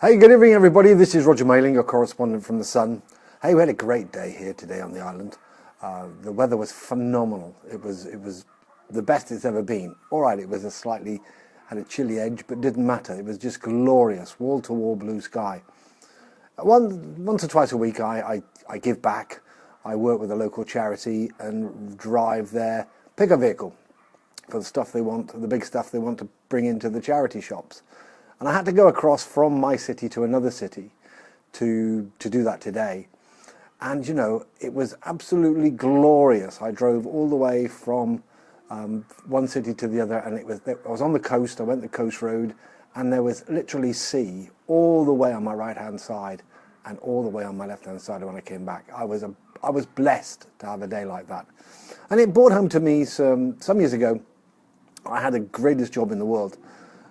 Hey, good evening, everybody. This is Roger Mayling, your correspondent from The Sun. Hey, we had a great day here today on the island. The weather was phenomenal. It was the best it's ever been. All right, it was had a chilly edge, but didn't matter. It was just glorious, wall-to-wall blue sky. Once or twice a week, I give back. I work with a local charity and drive their pickup vehicle for the stuff they want, the big stuff they want to bring into the charity shops. And I had to go across from my city to another city to do that today. And, you know, it was absolutely glorious. I drove all the way from one city to the other, and I was on the coast. I went the coast road, and there was literally sea all the way on my right-hand side and all the way on my left-hand side when I came back. I was blessed to have a day like that. And it brought home to me some years ago, I had the greatest job in the world.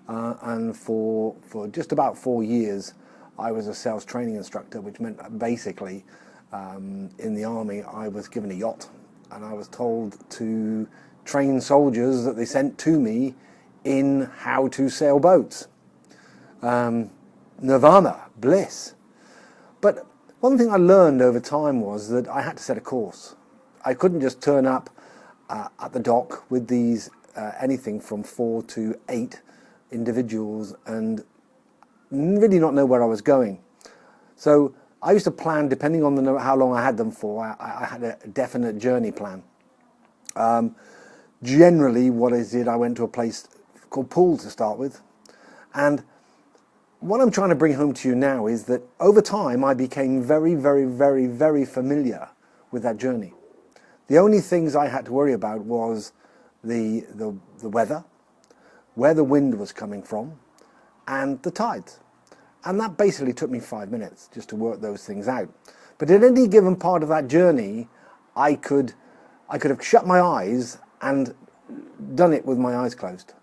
And for just about 4 years, I was a sales training instructor, which meant that basically in the army I was given a yacht, and I was told to train soldiers that they sent to me in how to sail boats. Nirvana, bliss. But one thing I learned over time was that I had to set a course. I couldn't just turn up at the dock with these anything from 4 to 8 individuals and really not know where I was going. So I used to plan, depending on how long I had them for. I had a definite journey plan. Generally, what I did, I went to a place called Poole to start with. And what I'm trying to bring home to you now is that over time, I became very, very, very, very familiar with that journey. The only things I had to worry about was the weather, where the wind was coming from, and the tides. And that basically took me 5 minutes just to work those things out. But at any given part of that journey, I could have shut my eyes and done it with my eyes closed.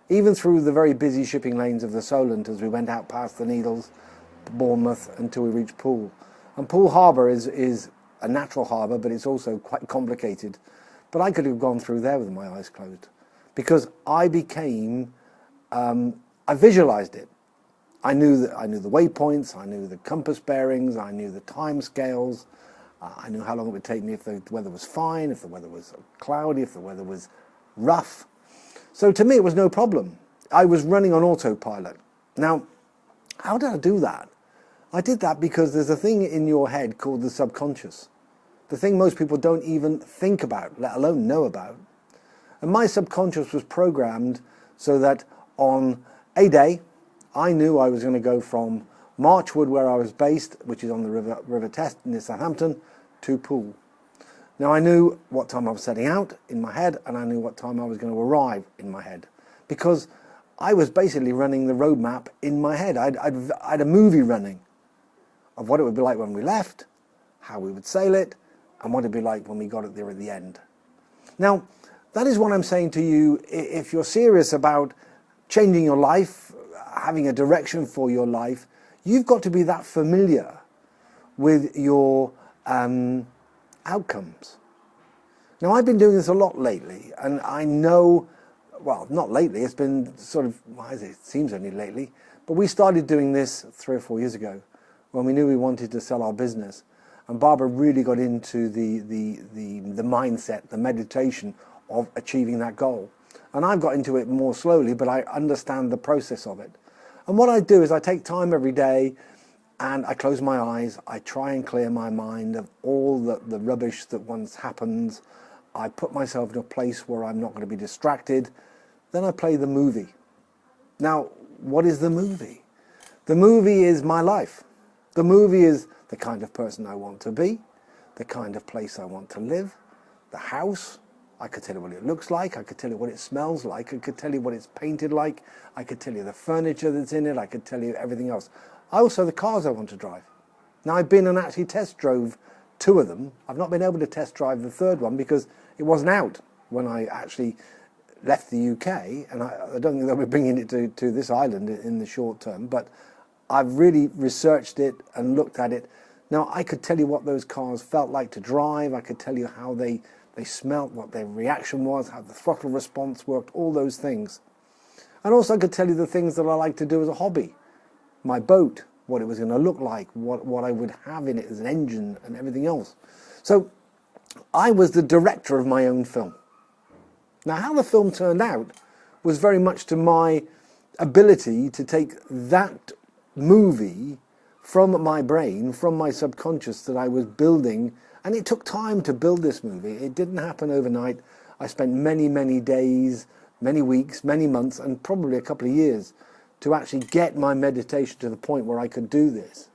Even through the very busy shipping lanes of the Solent as we went out past the Needles, Bournemouth, until we reached Poole. And Poole Harbour is a natural harbour, but it's also quite complicated. But I could have gone through there with my eyes closed, because I became, I visualized it. I knew the waypoints, I knew the compass bearings, I knew the time scales, I knew how long it would take me if the weather was fine, if the weather was cloudy, if the weather was rough. So to me it was no problem. I was running on autopilot. Now, how did I do that? I did that because there's a thing in your head called the subconscious. The thing most people don't even think about, let alone know about. And my subconscious was programmed so that on a day, I knew I was going to go from Marchwood, where I was based, which is on the River Test near Southampton, to Poole. Now, I knew what time I was setting out in my head, and I knew what time I was going to arrive in my head, because I was basically running the road map in my head. I had a movie running of what it would be like when we left, how we would sail it, and what it'd be like when we got it there at the end. Now, that is what I'm saying to you. If you're serious about changing your life, having a direction for your life, you've got to be that familiar with your outcomes. Now, I've been doing this a lot lately, and I know, well, not lately, it's been sort of, it seems only lately, but we started doing this 3 or 4 years ago when we knew we wanted to sell our business. And Barbara really got into the mindset, the meditation of achieving that goal. And I've got into it more slowly, but I understand the process of it. And what I do is I take time every day and I close my eyes. I try and clear my mind of all the rubbish that once happens. I put myself in a place where I'm not going to be distracted. Then I play the movie. Now, what is the movie? The movie is my life. The movie is the kind of person I want to be, the kind of place I want to live, the house. I could tell you what it looks like, I could tell you what it smells like, I could tell you what it's painted like, I could tell you the furniture that's in it, I could tell you everything else. Also the cars I want to drive. Now, I've been and actually test drove 2 of them. I've not been able to test drive the third one because it wasn't out when I actually left the UK, and I don't think they'll be bringing it to this island in the short term, but I've really researched it and looked at it. Now, I could tell you what those cars felt like to drive, I could tell you how they smelt, what their reaction was, how the throttle response worked, all those things. And also I could tell you the things that I like to do as a hobby. My boat, what it was going to look like, what I would have in it as an engine and everything else. So I was the director of my own film. Now, how the film turned out was very much to my ability to take that movie from my brain, from my subconscious that I was building. And it took time to build this movie. It didn't happen overnight. I spent many, many days, many weeks, many months, and probably a couple of years to actually get my meditation to the point where I could do this.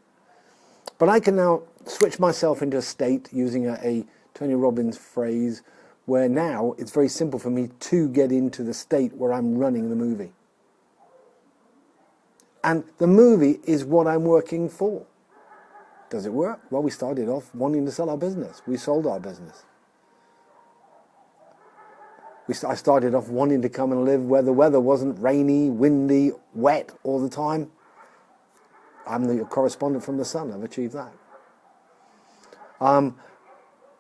But I can now switch myself into a state using a Tony Robbins phrase where now it's very simple for me to get into the state where I'm running the movie. And the movie is what I'm working for. Does it work? Well, we started off wanting to sell our business. We sold our business. I started off wanting to come and live where the weather wasn't rainy, windy, wet all the time. I'm the correspondent from the Sun. I've achieved that.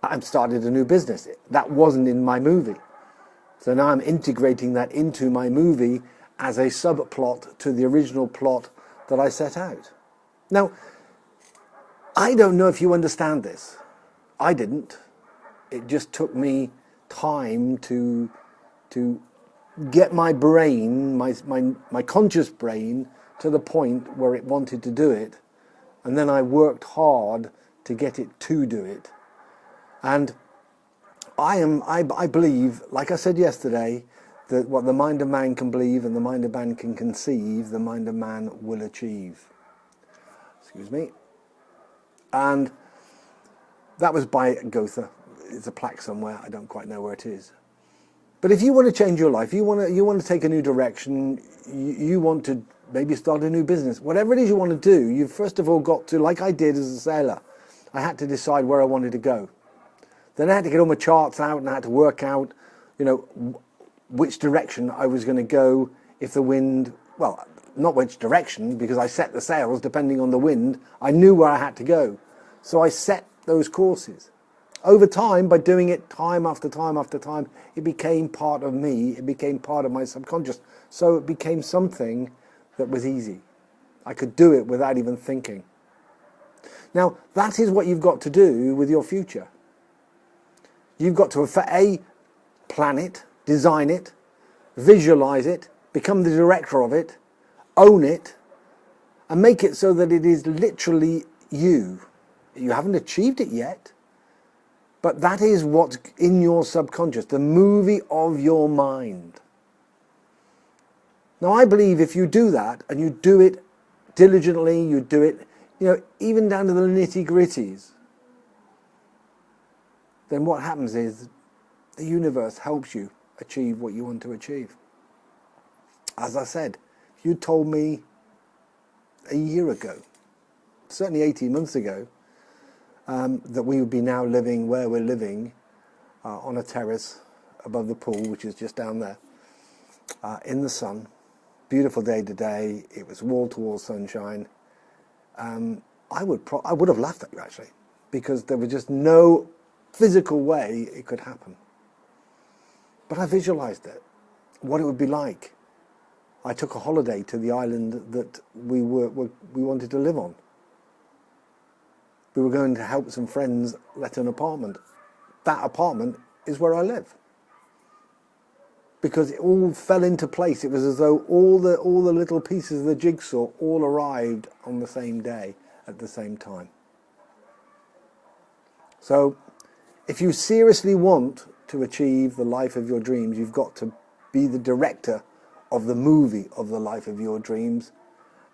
I started a new business. That wasn't in my movie. So now I'm integrating that into my movie as a subplot to the original plot that I set out. Now, I don't know if you understand this. I didn't. It just took me time to get my brain, my conscious brain, to the point where it wanted to do it. And then I worked hard to get it to do it. And I believe, like I said yesterday, that what the mind of man can believe and the mind of man can conceive, the mind of man will achieve. Excuse me. And that was by Goethe. It's a plaque somewhere. I don't quite know where it is. But if you want to change your life, you want to take a new direction, you want to maybe start a new business, whatever it is you want to do, you've first of all got to, like I did as a sailor, I had to decide where I wanted to go. Then I had to get all my charts out and I had to work out, which direction I was going to go if the wind, well, not which direction, because I set the sails depending on the wind. I knew where I had to go. So I set those courses. Over time, by doing it time after time after time, it became part of me. It became part of my subconscious. So it became something that was easy. I could do it without even thinking. Now, that is what you've got to do with your future. You've got to, plan it, design it, visualize it, become the director of it, own it, and make it so that it is literally you. You haven't achieved it yet, but that is what's in your subconscious, the movie of your mind. Now, I believe if you do that, and you do it diligently, you do it, even down to the nitty-gritties, then what happens is the universe helps you achieve what you want to achieve. As I said, if you told me a year ago, certainly 18 months ago, that we would be now living where we're living, on a terrace above the pool, which is just down there, in the sun, beautiful day today, it was wall-to-wall sunshine, I would have laughed at you actually, because there was just no physical way it could happen. But I visualized it, what it would be like. I took a holiday to the island that we wanted to live on. We were going to help some friends let an apartment. That apartment is where I live. Because it all fell into place. It was as though all the little pieces of the jigsaw all arrived on the same day at the same time. So if you seriously want to achieve the life of your dreams, you've got to be the director of the movie of the life of your dreams.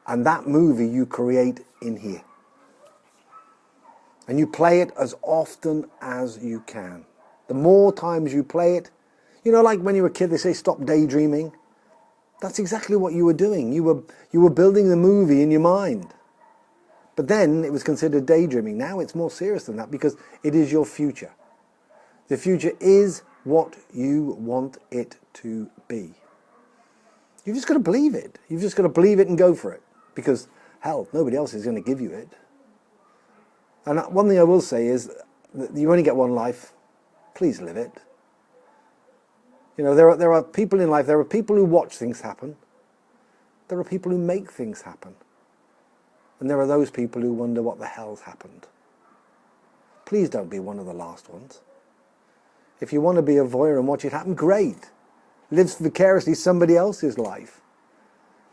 And that movie you create in here. And you play it as often as you can. The more times you play it, like when you were a kid, they say stop daydreaming. That's exactly what you were doing. You were building the movie in your mind. But then it was considered daydreaming. Now it's more serious than that because it is your future. The future is what you want it to be. You've just got to believe it. You've just got to believe it and go for it. Because, hell, nobody else is going to give you it. And one thing I will say is that you only get one life. Please live it. There are people in life, there are people who watch things happen. There are people who make things happen. And there are those people who wonder what the hell's happened. Please don't be one of the last ones. If you want to be a voyeur and watch it happen, great. Live vicariously somebody else's life.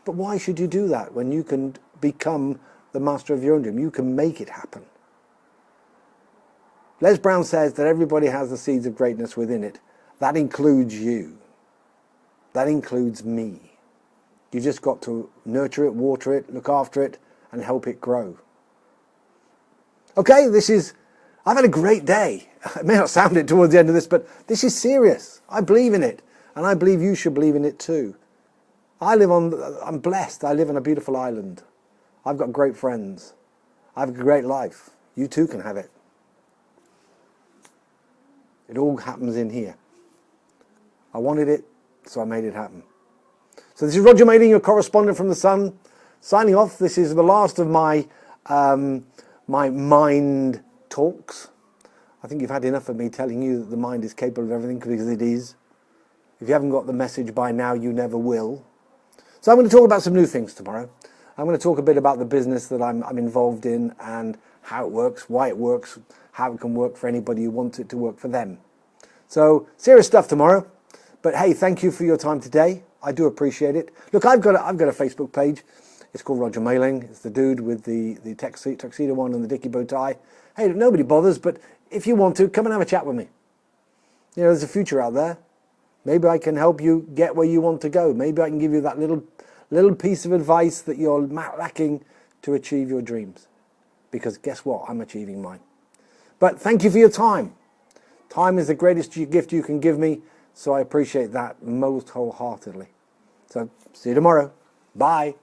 But why should you do that when you can become the master of your own dream? You can make it happen. Les Brown says that everybody has the seeds of greatness within it. That includes you. That includes me. You just got to nurture it, water it, look after it, and help it grow. Okay, I've had a great day. It may not sound it towards the end of this, but this is serious. I believe in it, and I believe you should believe in it too. I'm blessed. I live on a beautiful island. I've got great friends. I have a great life. You too can have it. It all happens in here. I wanted it, so I made it happen. So this is Roger Mayling, your correspondent from The Sun, signing off. This is the last of my my mind talks. I think you've had enough of me telling you that the mind is capable of everything, because it is. If you haven't got the message by now, you never will. So I'm going to talk about some new things tomorrow. I'm going to talk a bit about the business that I'm involved in and how it works, why it works, how it can work for anybody who wants it to work for them. So serious stuff tomorrow. But hey, thank you for your time today. I do appreciate it. Look, I've got a Facebook page. It's called Roger Mayling. It's the dude with the tuxedo one and the dicky bow tie. Hey, nobody bothers, but if you want to, come and have a chat with me. You know, there's a future out there. Maybe I can help you get where you want to go. Maybe I can give you that little piece of advice that you're lacking to achieve your dreams. Because guess what? I'm achieving mine. But thank you for your time. Time is the greatest gift you can give me, so I appreciate that most wholeheartedly. So, see you tomorrow. Bye.